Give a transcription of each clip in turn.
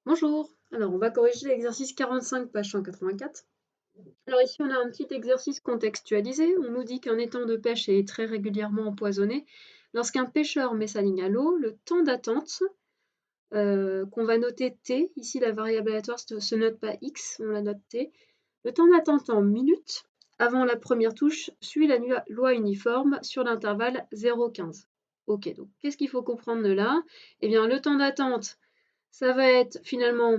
Bonjour, alors on va corriger l'exercice 45, page 184. Alors ici on a un petit exercice contextualisé. On nous dit qu'un étang de pêche est très régulièrement empoisonné. Lorsqu'un pêcheur met sa ligne à l'eau, le temps d'attente qu'on va noter t, ici la variable aléatoire se note pas x, on la note t. Le temps d'attente en minutes avant la première touche suit la loi uniforme sur l'intervalle 0,15. Ok, donc qu'est-ce qu'il faut comprendre de là? Eh bien le temps d'attente, ça va être finalement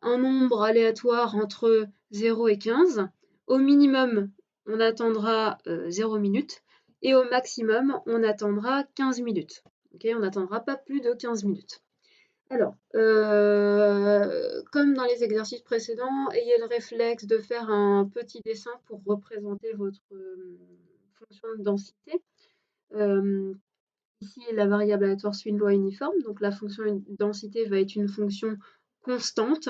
un nombre aléatoire entre 0 et 15. Au minimum, on attendra 0 minutes et au maximum, on attendra 15 minutes. Okay, on n'attendra pas plus de 15 minutes. Alors, comme dans les exercices précédents, ayez le réflexe de faire un petit dessin pour représenter votre fonction de densité. Ici, la variable aléatoire suit une loi uniforme, donc la fonction densité va être une fonction constante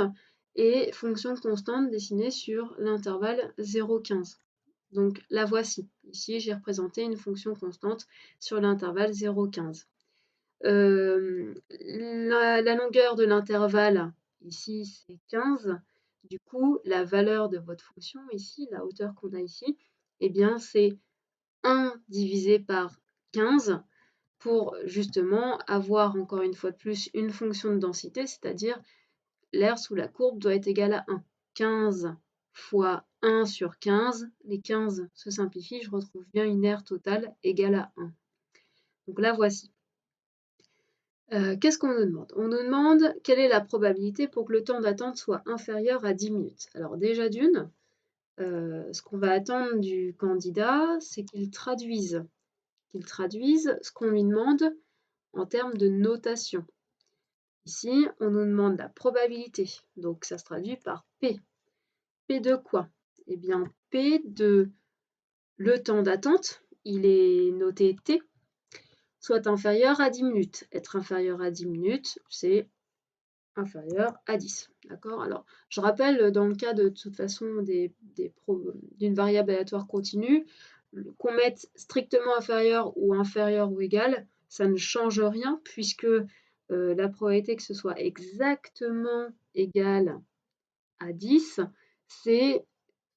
et fonction constante dessinée sur l'intervalle 0,15. Donc la voici. Ici, j'ai représenté une fonction constante sur l'intervalle 0,15. La longueur de l'intervalle, ici, c'est 15. Du coup, la valeur de votre fonction, ici, la hauteur qu'on a ici, eh bien, c'est 1 divisé par 15 pour justement avoir encore une fois de plus une fonction de densité, c'est-à-dire l'air sous la courbe doit être égal à 1. 15 fois 1 sur 15, les 15 se simplifient, je retrouve bien une aire totale égale à 1. Donc la voici. Qu'est-ce qu'on nous demande? On nous demande quelle est la probabilité pour que le temps d'attente soit inférieur à 10 minutes. Alors déjà d'une, ce qu'on va attendre du candidat, c'est qu'il traduise ce qu'on lui demande en termes de notation. Ici, on nous demande la probabilité, donc ça se traduit par P. P de quoi? Eh bien, P de le temps d'attente, il est noté T, soit inférieur à 10 minutes. Être inférieur à 10 minutes, c'est inférieur à 10. D'accord? Alors, je rappelle, dans le cas de toute façon d'une variable aléatoire continue, qu'on mette strictement inférieur ou égal, ça ne change rien puisque la probabilité que ce soit exactement égal à 10, c'est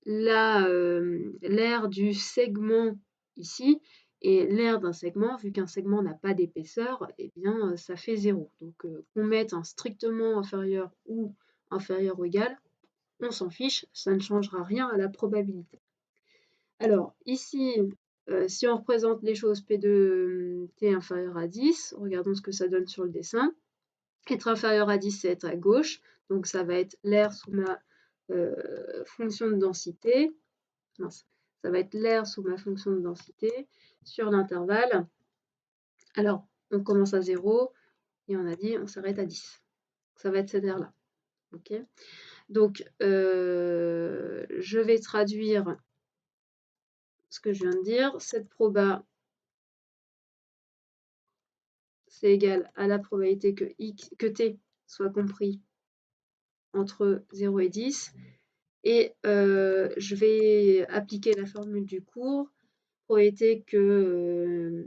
l'aire du segment ici, et l'aire d'un segment, vu qu'un segment n'a pas d'épaisseur, eh bien ça fait 0. Donc qu'on mette un strictement inférieur ou égal, on s'en fiche, ça ne changera rien à la probabilité. Alors ici, si on représente les choses P de t inférieur à 10, regardons ce que ça donne sur le dessin. Être inférieur à 10, c'est être à gauche, donc ça va être l'aire sous ma fonction de densité. Mince. Ça va être l'aire sous ma fonction de densité sur l'intervalle. Alors, on commence à 0 et on a dit on s'arrête à 10. Ça va être cette aire-là. Okay, donc, je vais traduire ce que je viens de dire. Cette proba, c'est égal à la probabilité que t soit compris entre 0 et 10. Et je vais appliquer la formule du cours, probabilité que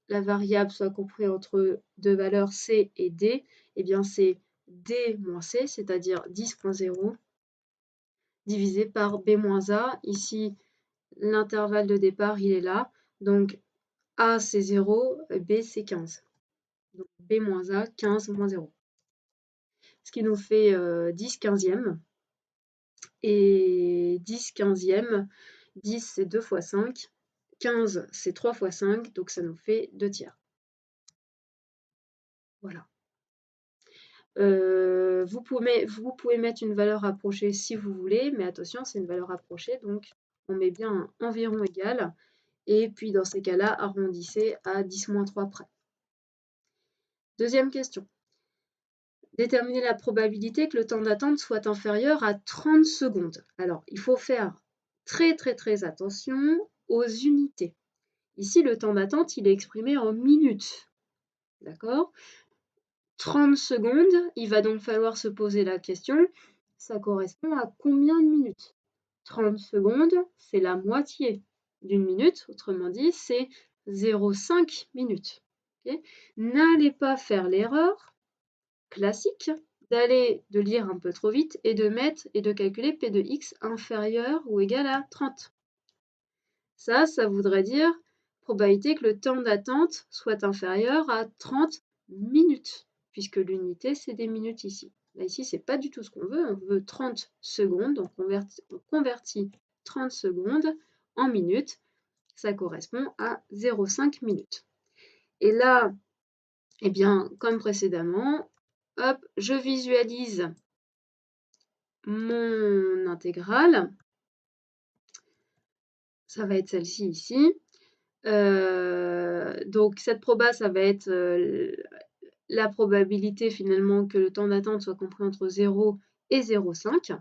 la variable soit comprise entre deux valeurs c et d, eh bien c'est d moins c, c'est-à-dire 10.0, divisé par b moins a. Ici, l'intervalle de départ, il est là. Donc, a, c'est 0, b, c'est 15. Donc, b moins a, 15 moins 0. Ce qui nous fait 10 quinzièmes. Et 10 quinzièmes, 10, c'est 2 fois 5. 15, c'est 3 fois 5, donc ça nous fait 2 tiers. Voilà. Vous pouvez mettre une valeur approchée si vous voulez, mais attention, c'est une valeur approchée, donc on met bien un environ égal, et puis dans ces cas-là, arrondissez à 10-3 près. Deuxième question. Déterminer la probabilité que le temps d'attente soit inférieur à 30 secondes. Alors, il faut faire très attention aux unités. Ici, le temps d'attente, il est exprimé en minutes. D'accord? 30 secondes, il va donc falloir se poser la question, ça correspond à combien de minutes? 30 secondes, c'est la moitié d'une minute, autrement dit, c'est 0,5 minutes. Okay? N'allez pas faire l'erreur classique de lire un peu trop vite et de calculer P de x inférieur ou égal à 30. Ça voudrait dire probabilité que le temps d'attente soit inférieur à 30 minutes, puisque l'unité, c'est des minutes ici. Là, ici, c'est pas du tout ce qu'on veut. On veut 30 secondes, donc on convertit 30 secondes en minutes. Ça correspond à 0,5 minutes. Et là, eh bien, comme précédemment, hop, je visualise mon intégrale. Ça va être celle-ci ici. Donc cette proba, ça va être la probabilité finalement que le temps d'attente soit compris entre 0 et 0,5.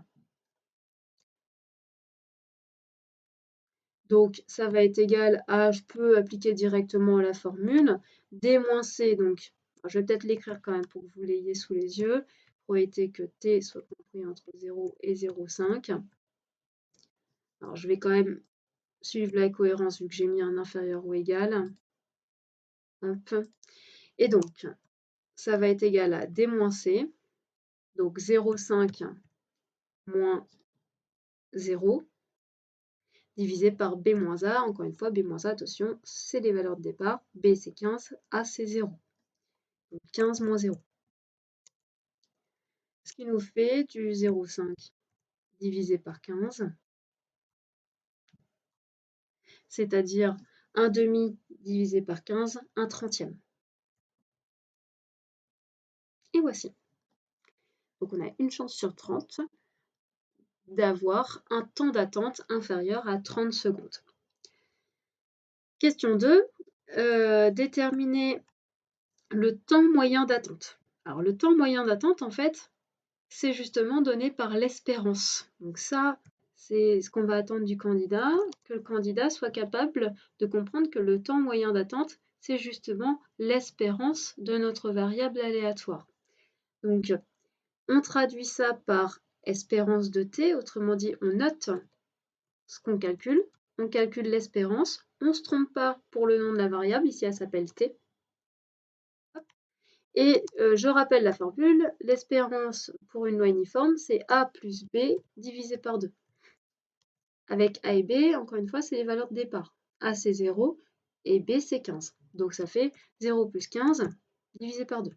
Donc ça va être égal à, je peux appliquer directement la formule, D moins C, donc je vais peut-être l'écrire quand même pour que vous l'ayez sous les yeux, probabilité que T soit compris entre 0 et 0,5. Alors je vais quand même suivre la cohérence vu que j'ai mis un inférieur ou égal. Hop. Et donc, ça va être égal à D moins C, donc 0,5 moins 0, divisé par B moins A. Encore une fois, B moins A, attention, c'est les valeurs de départ. B, c'est 15, A, c'est 0. Donc 15 moins 0. Ce qui nous fait du 0,5 divisé par 15, c'est-à-dire 1 demi divisé par 15, 1 trentième. Et voici. Donc on a une chance sur 30 d'avoir un temps d'attente inférieur à 30 secondes. Question 2, déterminer le temps moyen d'attente. Alors le temps moyen d'attente, en fait, c'est justement donné par l'espérance. Donc ça, c'est ce qu'on va attendre du candidat, que le candidat soit capable de comprendre que le temps moyen d'attente, c'est justement l'espérance de notre variable aléatoire. Donc, on traduit ça par espérance de t, autrement dit, on note ce qu'on calcule, on calcule l'espérance, on ne se trompe pas pour le nom de la variable, ici elle s'appelle t. Et je rappelle la formule, l'espérance pour une loi uniforme, c'est A plus B divisé par 2. Avec A et B, encore une fois, c'est les valeurs de départ. A c'est 0 et B c'est 15. Donc ça fait 0 plus 15 divisé par 2.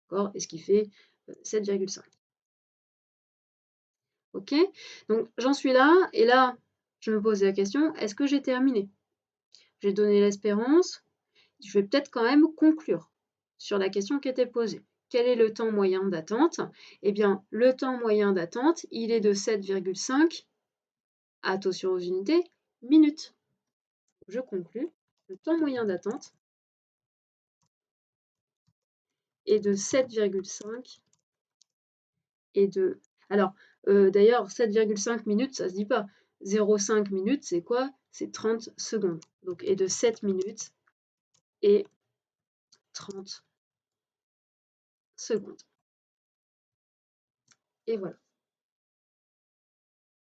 D'accord? Et ce qui fait 7,5. Ok? Donc j'en suis là, et là, je me pose la question, est-ce que j'ai terminé? J'ai donné l'espérance, je vais peut-être quand même conclure sur la question qui était posée. Quel est le temps moyen d'attente? Eh bien, le temps moyen d'attente, il est de 7,5, attention aux unités, minutes. Je conclus, le temps moyen d'attente est de 7,5 et de... Alors, d'ailleurs, 7,5 minutes, ça se dit pas. 0,5 minutes, c'est quoi? C'est 30 secondes. Donc, et de 7 minutes et 30 secondes. Et voilà.